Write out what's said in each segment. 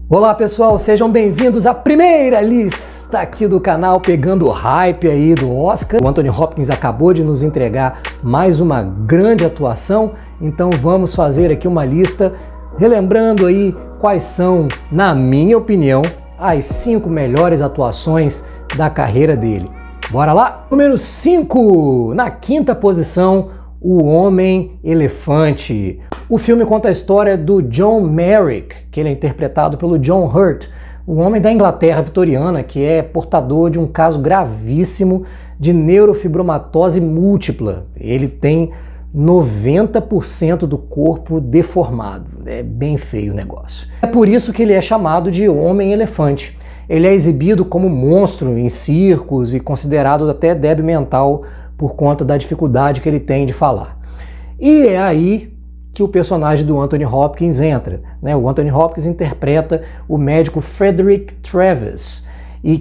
Olá pessoal, sejam bem-vindos à primeira lista aqui do canal, pegando o hype aí do Oscar. O Anthony Hopkins acabou de nos entregar mais uma grande atuação, então vamos fazer aqui uma lista relembrando aí quais são, na minha opinião, as 5 melhores atuações da carreira dele. Bora lá? Número 5, na 5ª posição, O Homem-Elefante. O filme conta a história do John Merrick, que ele é interpretado pelo John Hurt, um homem da Inglaterra vitoriana que é portador de um caso gravíssimo de neurofibromatose múltipla. Ele tem 90% do corpo deformado. É bem feio o negócio. É por isso que ele é chamado de Homem-Elefante. Ele é exibido como monstro em circos e considerado até débil mental por conta da dificuldade que ele tem de falar. E é aí que o personagem do Anthony Hopkins entra, né? O Anthony Hopkins interpreta o médico Frederick Travis e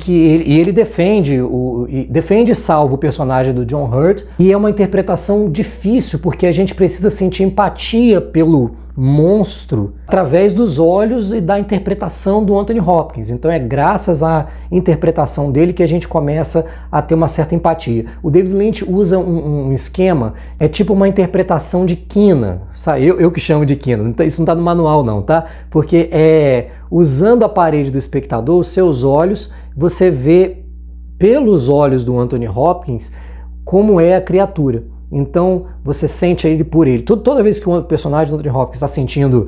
ele defende e salva o personagem do John Hurt, e é uma interpretação difícil porque a gente precisa sentir empatia pelo monstro através dos olhos e da interpretação do Anthony Hopkins. Então é graças à interpretação dele que a gente começa a ter uma certa empatia. O David Lynch usa um esquema, é tipo uma interpretação de quina, sabe? Eu que chamo de quina, isso não está no manual não, tá? Porque é usando a parede do espectador, os seus olhos, você vê pelos olhos do Anthony Hopkins como é a criatura. Então você sente ele por ele. Toda vez que o personagem do Anthony Hopkins está sentindo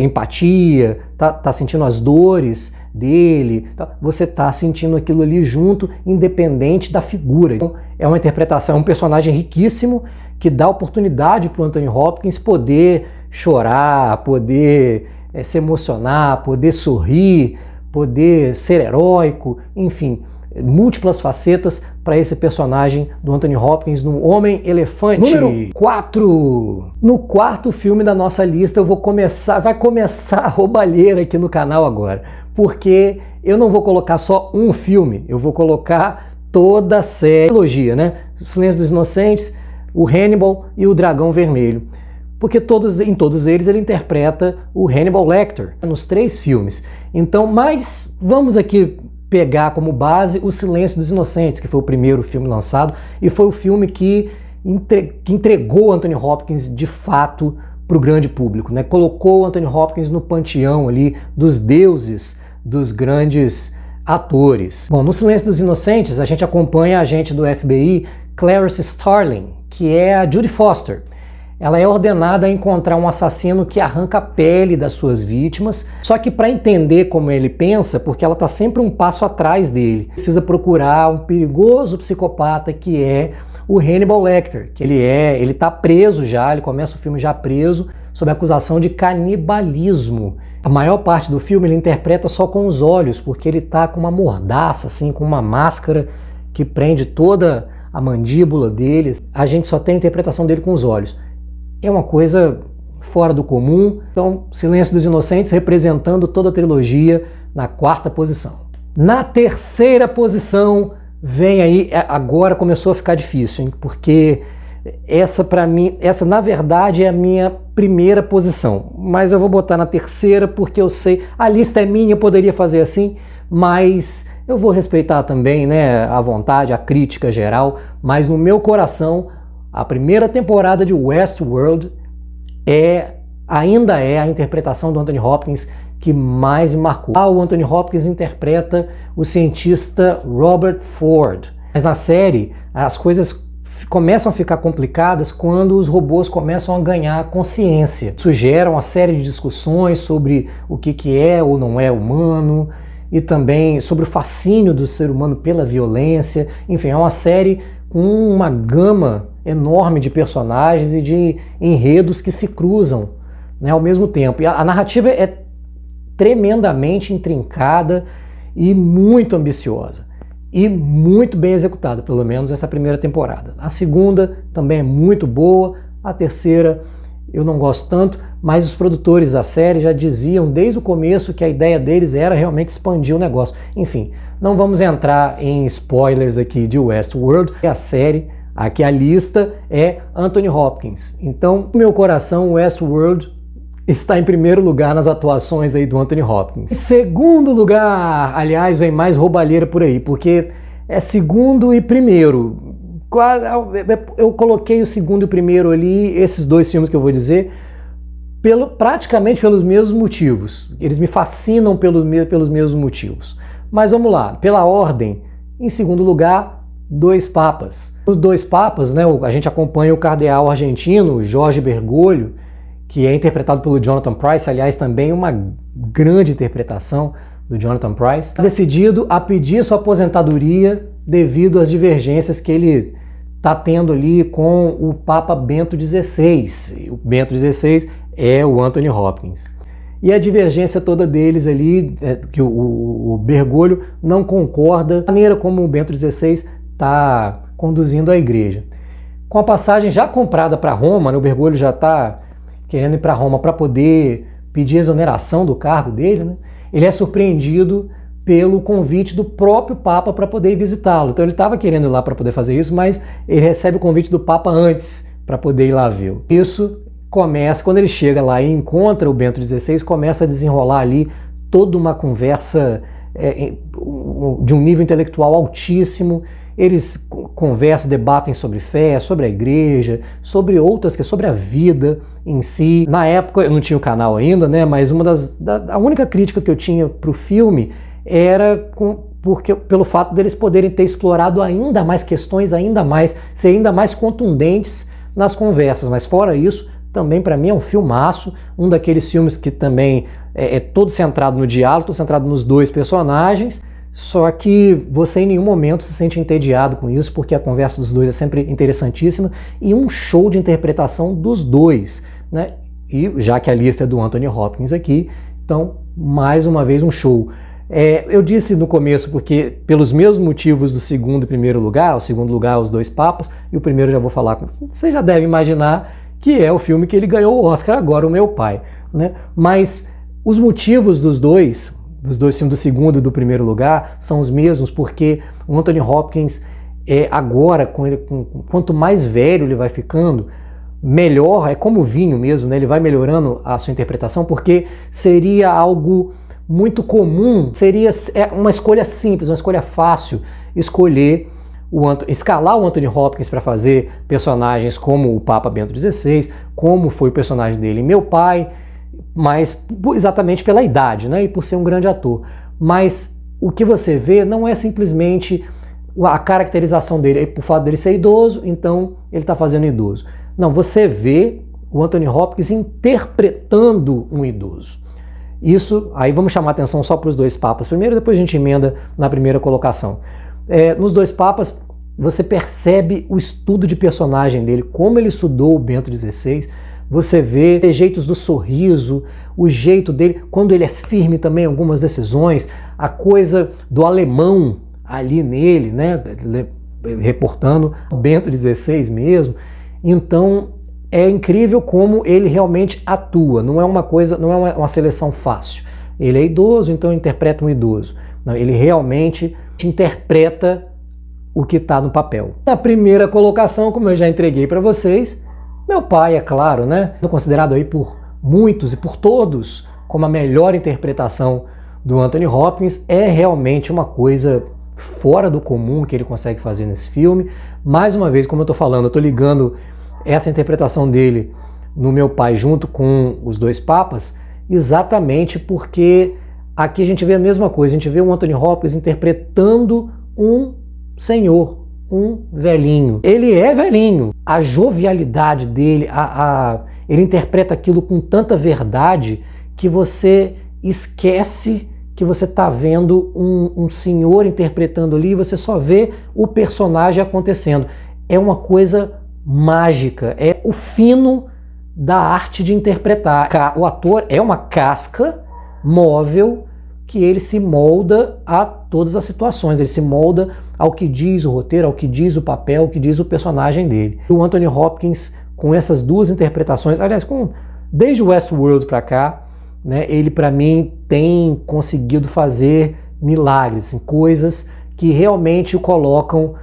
empatia, está sentindo as dores dele, você está sentindo aquilo ali junto, independente da figura. Então é uma interpretação, é um personagem riquíssimo que dá oportunidade para o Anthony Hopkins poder chorar, poder se emocionar, poder sorrir, poder ser heróico, enfim, múltiplas facetas para esse personagem do Anthony Hopkins no Homem-Elefante. Número 4. No 4º filme da nossa lista vai começar a roubalheira aqui no canal agora, porque eu não vou colocar só um filme, eu vou colocar toda a série, trilogia, né? O Silêncio dos Inocentes, o Hannibal e o Dragão Vermelho. Porque em todos eles ele interpreta o Hannibal Lecter, nos 3 filmes. Então, mas vamos aqui pegar como base o Silêncio dos Inocentes, que foi o primeiro filme lançado e foi o filme que entregou Anthony Hopkins de fato para o grande público, né? Colocou Anthony Hopkins no panteão ali dos deuses, dos grandes atores. Bom, no Silêncio dos Inocentes a gente acompanha a agente do FBI, Clarice Starling, que é a Judy Foster. Ela é ordenada a encontrar um assassino que arranca a pele das suas vítimas, só que para entender como ele pensa, porque ela está sempre um passo atrás dele, precisa procurar um perigoso psicopata que é o Hannibal Lecter, que ele está preso já, ele começa o filme já preso, sob acusação de canibalismo. A maior parte do filme ele interpreta só com os olhos, porque ele está com uma mordaça, assim, com uma máscara que prende toda a mandíbula dele. A gente só tem a interpretação dele com os olhos. É uma coisa fora do comum. Então, Silêncio dos Inocentes representando toda a trilogia na 4ª posição. Na 3ª posição vem aí, agora começou a ficar difícil, hein? Porque essa para mim, essa na verdade é a minha primeira posição, mas eu vou botar na 3ª porque eu sei, a lista é minha, eu poderia fazer assim, mas eu vou respeitar também, né, a vontade, a crítica geral, mas no meu coração a primeira temporada de Westworld ainda é a interpretação do Anthony Hopkins que mais me marcou. O Anthony Hopkins interpreta o cientista Robert Ford. Mas na série as coisas começam a ficar complicadas quando os robôs começam a ganhar consciência. Isso gera uma série de discussões sobre o que é ou não é humano, e também sobre o fascínio do ser humano pela violência. Enfim, é uma série com uma gama enorme de personagens e de enredos que se cruzam, né, ao mesmo tempo. E a narrativa é tremendamente intrincada e muito ambiciosa. E muito bem executada, pelo menos essa primeira temporada. A segunda também é muito boa, a 3ª eu não gosto tanto, mas os produtores da série já diziam desde o começo que a ideia deles era realmente expandir o negócio. Enfim, não vamos entrar em spoilers aqui de Westworld, a série, aqui a lista é Anthony Hopkins. Então, no meu coração, Westworld está em primeiro lugar nas atuações aí do Anthony Hopkins. Em segundo lugar, aliás, vem mais roubalheira por aí, porque é segundo e primeiro. Eu coloquei o segundo e o primeiro ali, esses dois filmes que eu vou dizer, praticamente pelos mesmos motivos. Eles me fascinam pelos mesmos motivos. Mas vamos lá, pela ordem, em segundo lugar, Dois Papas. Os Dois Papas, né, a gente acompanha o cardeal argentino Jorge Bergoglio, que é interpretado pelo Jonathan Pryce, aliás, também uma grande interpretação do Jonathan Pryce, decidido a pedir sua aposentadoria devido às divergências que ele está tendo ali com o Papa Bento XVI. O Bento XVI é o Anthony Hopkins. E a divergência toda deles ali, que o Bergoglio não concorda com a maneira como o Bento XVI está conduzindo a igreja. Com a passagem já comprada para Roma, né, o Bergoglio já está querendo ir para Roma para poder pedir exoneração do cargo dele, né, ele é surpreendido pelo convite do próprio Papa para poder visitá-lo. Então ele estava querendo ir lá para poder fazer isso, mas ele recebe o convite do Papa antes para poder ir lá vê-lo. Isso começa, quando ele chega lá e encontra o Bento XVI, começa a desenrolar ali toda uma conversa de um nível intelectual altíssimo. Eles conversam, debatem sobre fé, sobre a igreja, sobre outras questões, sobre a vida em si. Na época eu não tinha o canal ainda, né? Mas a única crítica que eu tinha para o filme era pelo fato deles poderem ter explorado ainda mais questões, ser ainda mais contundentes nas conversas. Mas fora isso, também para mim é um filmaço, um daqueles filmes que também é todo centrado no diálogo, todo centrado nos dois personagens, só que você em nenhum momento se sente entediado com isso, porque a conversa dos dois é sempre interessantíssima e um show de interpretação dos dois, né? E já que a lista é do Anthony Hopkins aqui, então mais uma vez um show. Eu disse no começo porque pelos mesmos motivos do segundo e primeiro lugar, o segundo lugar Os Dois Papas, e o primeiro eu já vou falar, você já deve imaginar que é o filme que ele ganhou o Oscar agora, O Meu Pai, né? Mas os motivos dos dois filmes do segundo e do primeiro lugar são os mesmos, porque o Anthony Hopkins agora, quanto mais velho ele vai ficando, melhor, é como o vinho mesmo, né? Ele vai melhorando a sua interpretação, porque seria algo muito comum, seria uma escolha simples, uma escolha fácil, escalar o Anthony Hopkins para fazer personagens como o Papa Bento XVI, como foi o personagem dele em Meu Pai, mas exatamente pela idade, né, e por ser um grande ator. Mas o que você vê não é simplesmente a caracterização dele, por fato dele ser idoso, então ele está fazendo idoso. Não, você vê o Anthony Hopkins interpretando um idoso. Isso, aí vamos chamar atenção só para os Dois Papas primeiro, depois a gente emenda na primeira colocação. Nos Dois Papas, você percebe o estudo de personagem dele, como ele estudou o Bento XVI, você vê jeitos do sorriso, o jeito dele, quando ele é firme também em algumas decisões, a coisa do alemão ali nele, né, reportando o Bento XVI mesmo. Então é incrível como ele realmente atua, não é uma seleção fácil. Ele é idoso, então interpreta um idoso. Não, ele realmente interpreta o que está no papel. Na primeira colocação, como eu já entreguei para vocês, Meu Pai, é claro, né? Considerado aí por muitos e por todos como a melhor interpretação do Anthony Hopkins, é realmente uma coisa fora do comum que ele consegue fazer nesse filme. Mais uma vez, como eu estou falando, eu estou ligando essa interpretação dele no Meu Pai junto com Os Dois Papas, exatamente porque aqui a gente vê a mesma coisa, a gente vê o Anthony Hopkins interpretando um senhor, um velhinho. Ele é velhinho, a jovialidade dele, ele interpreta aquilo com tanta verdade que você esquece que você está vendo um senhor interpretando ali e você só vê o personagem acontecendo. É uma coisa mágica, é o fino da arte de interpretar. O ator é uma casca móvel que ele se molda a todas as situações, ele se molda ao que diz o roteiro, ao que diz o papel, ao que diz o personagem dele. O Anthony Hopkins, com essas duas interpretações, aliás, desde o Westworld para cá, né, ele para mim tem conseguido fazer milagres, assim, coisas que realmente o colocam.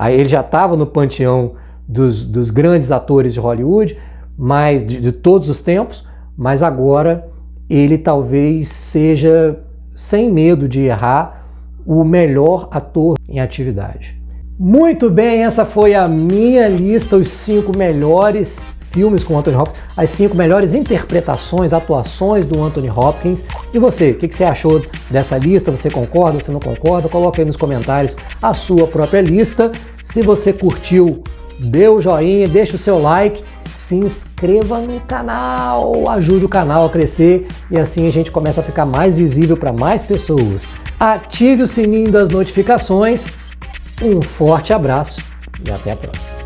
Ele já estava no panteão dos grandes atores de Hollywood, de todos os tempos, mas agora ele talvez seja, sem medo de errar, o melhor ator em atividade. Muito bem, essa foi a minha lista, os 5 melhores filmes com Anthony Hopkins, as 5 melhores interpretações, atuações do Anthony Hopkins. E você, o que você achou dessa lista? Você concorda, você não concorda? Coloca aí nos comentários a sua própria lista. Se você curtiu, dê o joinha, deixa o seu like, se inscreva no canal, ajude o canal a crescer e assim a gente começa a ficar mais visível para mais pessoas. Ative o sininho das notificações. Um forte abraço e até a próxima.